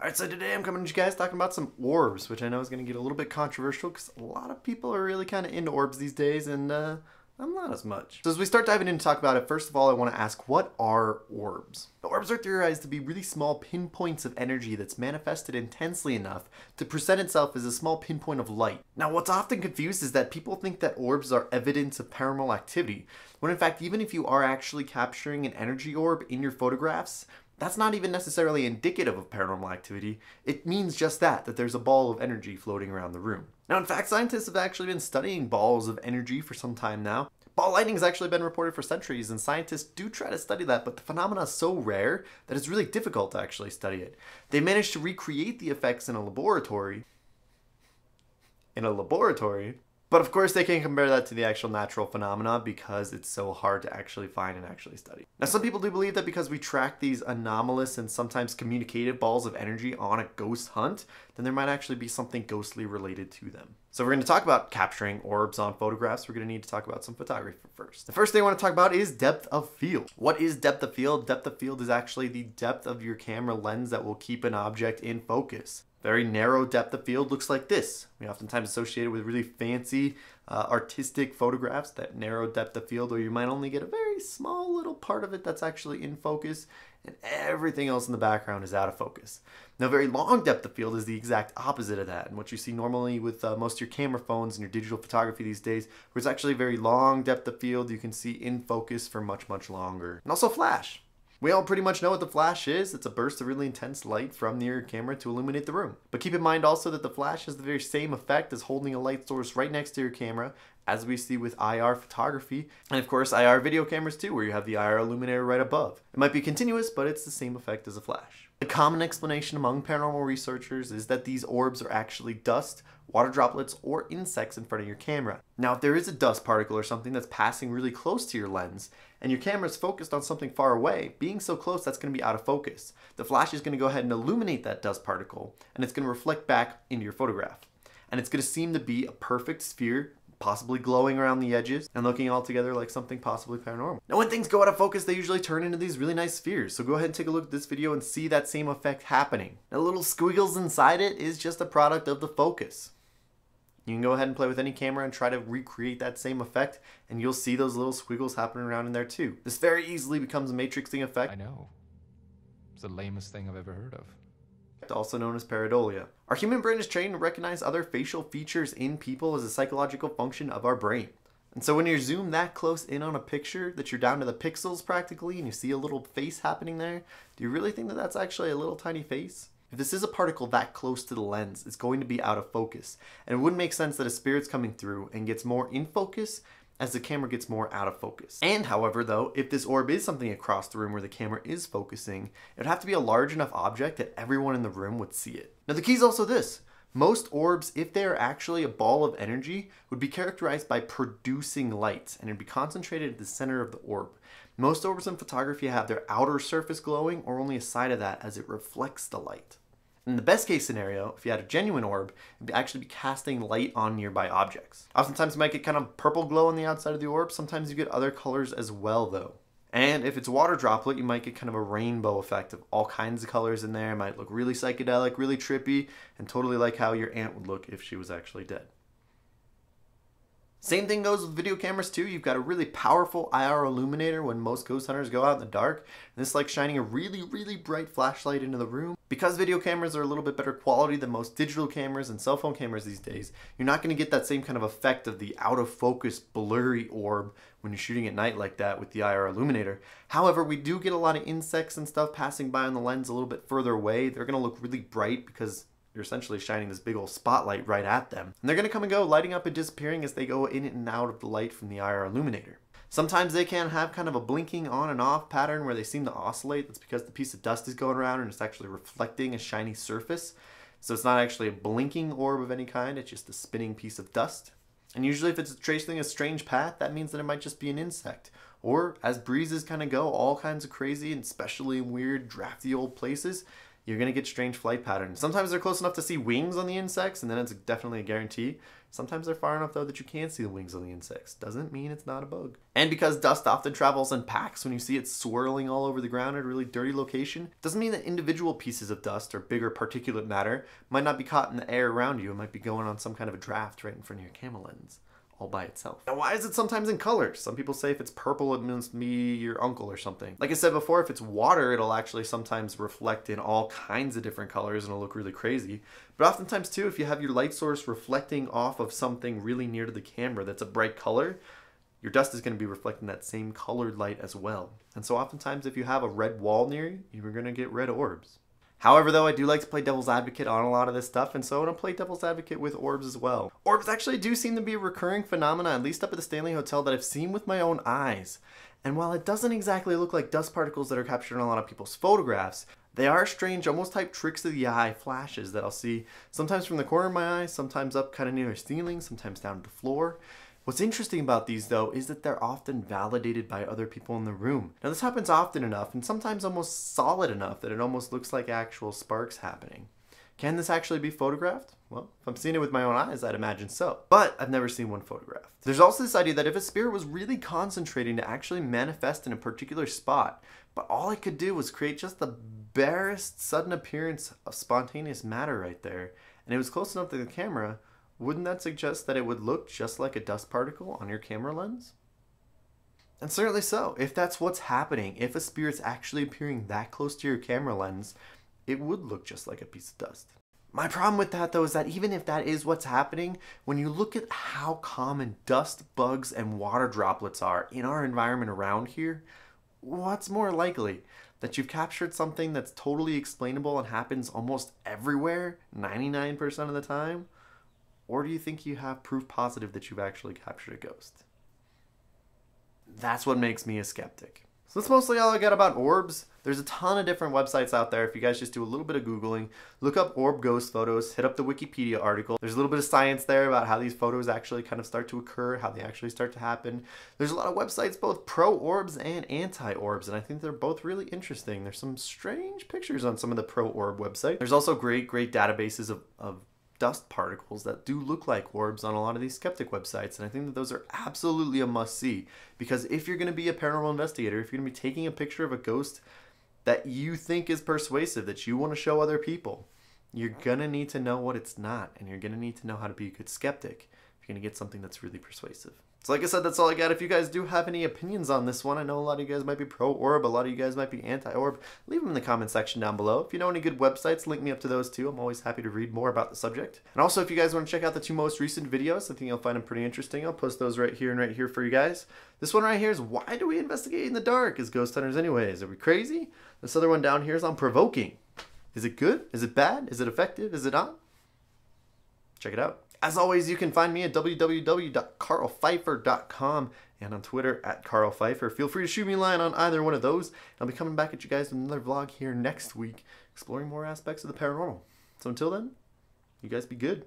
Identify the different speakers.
Speaker 1: Alright, so today I'm coming to you guys talking about some orbs, which I know is going to get a little bit controversial because a lot of people are really kind of into orbs these days, and I'm not as much. So as we start diving in to talk about it, first of all, I want to ask, what are orbs? Orbs are theorized to be really small pinpoints of energy that's manifested intensely enough to present itself as a small pinpoint of light. Now, what's often confused is that people think that orbs are evidence of paranormal activity, when in fact, even if you are actually capturing an energy orb in your photographs, that's not even necessarily indicative of paranormal activity. It means just that there's a ball of energy floating around the room. Now, in fact, scientists have actually been studying balls of energy for some time now. Ball lightning has actually been reported for centuries, and scientists do try to study that, but the phenomena is so rare that it's really difficult to actually study it. They managed to recreate the effects in a laboratory. But of course they can't compare that to the actual natural phenomena because it's so hard to actually find and actually study. Now, some people do believe that because we track these anomalous and sometimes communicative balls of energy on a ghost hunt, then there might actually be something ghostly related to them. So if we're going to talk about capturing orbs on photographs, we're going to need to talk about some photography first. The first thing I want to talk about is depth of field. What is depth of field? Depth of field is actually the depth of your camera lens that will keep an object in focus. Very narrow depth of field looks like this. We oftentimes associate it with really fancy artistic photographs, that narrow depth of field where you might only get a very small little part of it that's actually in focus and everything else in the background is out of focus. Now, very long depth of field is the exact opposite of that, and what you see normally with most of your camera phones and your digital photography these days, where it's actually very long depth of field, you can see in focus for much, much longer. And also flash. We all pretty much know what the flash is. It's a burst of really intense light from your camera to illuminate the room. But keep in mind also that the flash has the very same effect as holding a light source right next to your camera, as we see with IR photography, and of course IR video cameras too, where you have the IR illuminator right above. It might be continuous, but it's the same effect as a flash. The common explanation among paranormal researchers is that these orbs are actually dust, water droplets, or insects in front of your camera. Now, if there is a dust particle or something that's passing really close to your lens, and your camera is focused on something far away, being so close, that's going to be out of focus. The flash is going to go ahead and illuminate that dust particle, and it's going to reflect back into your photograph. And it's going to seem to be a perfect sphere, possibly glowing around the edges and looking altogether like something possibly paranormal. Now, when things go out of focus, they usually turn into these really nice spheres. So go ahead and take a look at this video and see that same effect happening. Now, little squiggles inside it is just a product of the focus. You can go ahead and play with any camera and try to recreate that same effect, and you'll see those little squiggles happening around in there too. This very easily becomes a matrixing effect.
Speaker 2: I know. It's the lamest thing I've ever heard of.
Speaker 1: Also known as pareidolia. Our human brain is trained to recognize other facial features in people as a psychological function of our brain. And so when you're zoomed that close in on a picture that you're down to the pixels practically and you see a little face happening there, do you really think that that's actually a little tiny face? If this is a particle that close to the lens, it's going to be out of focus. And it wouldn't make sense that a spirit's coming through and gets more in focus as the camera gets more out of focus. And however though, if this orb is something across the room where the camera is focusing, it would have to be a large enough object that everyone in the room would see it. Now the key is also this. Most orbs, if they are actually a ball of energy, would be characterized by producing light, and it'd be concentrated at the center of the orb. Most orbs in photography have their outer surface glowing or only a side of that as it reflects the light. In the best case scenario, if you had a genuine orb, it would actually be casting light on nearby objects. Oftentimes you might get kind of purple glow on the outside of the orb. Sometimes you get other colors as well though. And if it's a water droplet, you might get kind of a rainbow effect of all kinds of colors in there. It might look really psychedelic, really trippy, and totally like how your aunt would look if she was actually dead. Same thing goes with video cameras too. You've got a really powerful IR illuminator when most ghost hunters go out in the dark. And this is like shining a really, really bright flashlight into the room. Because video cameras are a little bit better quality than most digital cameras and cell phone cameras these days, you're not going to get that same kind of effect of the out of focus blurry orb when you're shooting at night like that with the IR illuminator. However, we do get a lot of insects and stuff passing by on the lens a little bit further away. They're going to look really bright because you're essentially shining this big old spotlight right at them. And they're going to come and go, lighting up and disappearing as they go in and out of the light from the IR illuminator. Sometimes they can have kind of a blinking on and off pattern where they seem to oscillate. That's because the piece of dust is going around and it's actually reflecting a shiny surface. So it's not actually a blinking orb of any kind, it's just a spinning piece of dust. And usually if it's tracing a strange path, that means that it might just be an insect. Or as breezes kind of go, all kinds of crazy and especially in weird drafty old places, you're going to get strange flight patterns. Sometimes they're close enough to see wings on the insects, and then it's definitely a guarantee. Sometimes they're far enough, though, that you can't see the wings on the insects. Doesn't mean it's not a bug. And because dust often travels in packs, when you see it swirling all over the ground at a really dirty location, doesn't mean that individual pieces of dust or bigger particulate matter might not be caught in the air around you. It might be going on some kind of a draft right in front of your camera lens, all by itself. Now, why is it sometimes in colors? Some people say if it's purple, it must be your uncle or something. Like I said before, if it's water, it'll actually sometimes reflect in all kinds of different colors and it'll look really crazy. But oftentimes too, if you have your light source reflecting off of something really near to the camera that's a bright color, your dust is going to be reflecting that same colored light as well. And so oftentimes if you have a red wall near you, you're going to get red orbs. However, though, I do like to play devil's advocate on a lot of this stuff, and so I'm going to play devil's advocate with orbs as well. Orbs actually do seem to be a recurring phenomena, at least up at the Stanley Hotel, that I've seen with my own eyes. And while it doesn't exactly look like dust particles that are captured in a lot of people's photographs, they are strange, almost type tricks of the eye flashes that I'll see sometimes from the corner of my eye, sometimes up kind of near the ceiling, sometimes down to the floor. What's interesting about these, though, is that they're often validated by other people in the room. Now, this happens often enough, and sometimes almost solid enough, that it almost looks like actual sparks happening. Can this actually be photographed? Well, if I'm seeing it with my own eyes, I'd imagine so. But I've never seen one photographed. There's also this idea that if a spirit was really concentrating to actually manifest in a particular spot, but all it could do was create just the barest sudden appearance of spontaneous matter right there, and it was close enough to the camera, wouldn't that suggest that it would look just like a dust particle on your camera lens? And certainly so. If that's what's happening, if a spirit's actually appearing that close to your camera lens, it would look just like a piece of dust. My problem with that, though, is that even if that is what's happening, when you look at how common dust, bugs, and water droplets are in our environment around here, what's more likely? That you've captured something that's totally explainable and happens almost everywhere, 99% of the time? Or do you think you have proof positive that you've actually captured a ghost? That's what makes me a skeptic. So that's mostly all I got about orbs. There's a ton of different websites out there. If you guys just do a little bit of Googling, look up orb ghost photos, hit up the Wikipedia article. There's a little bit of science there about how these photos actually kind of start to occur, how they actually start to happen. There's a lot of websites, both pro-orbs and anti-orbs, and I think they're both really interesting. There's some strange pictures on some of the pro-orb websites. There's also great databases of dust particles that do look like orbs on a lot of these skeptic websites, and I think that those are absolutely a must-see, because if you're going to be a paranormal investigator, if you're going to be taking a picture of a ghost that you think is persuasive, that you want to show other people, you're going to need to know what it's not, and you're going to need to know how to be a good skeptic if you're going to get something that's really persuasive. So like I said, that's all I got. If you guys do have any opinions on this one, I know a lot of you guys might be pro-orb, a lot of you guys might be anti-orb, leave them in the comment section down below. If you know any good websites, link me up to those too. I'm always happy to read more about the subject. And also, if you guys want to check out the two most recent videos, I think you'll find them pretty interesting. I'll post those right here and right here for you guys. This one right here is, why do we investigate in the dark as ghost hunters anyways? Are we crazy? This other one down here is on provoking. Is it good? Is it bad? Is it effective? Is it not? Check it out. As always, you can find me at www.karlpfeiffer.com and on Twitter at Karl Pfeiffer. Feel free to shoot me a line on either one of those. I'll be coming back at you guys with another vlog here next week, exploring more aspects of the paranormal. So until then, you guys be good.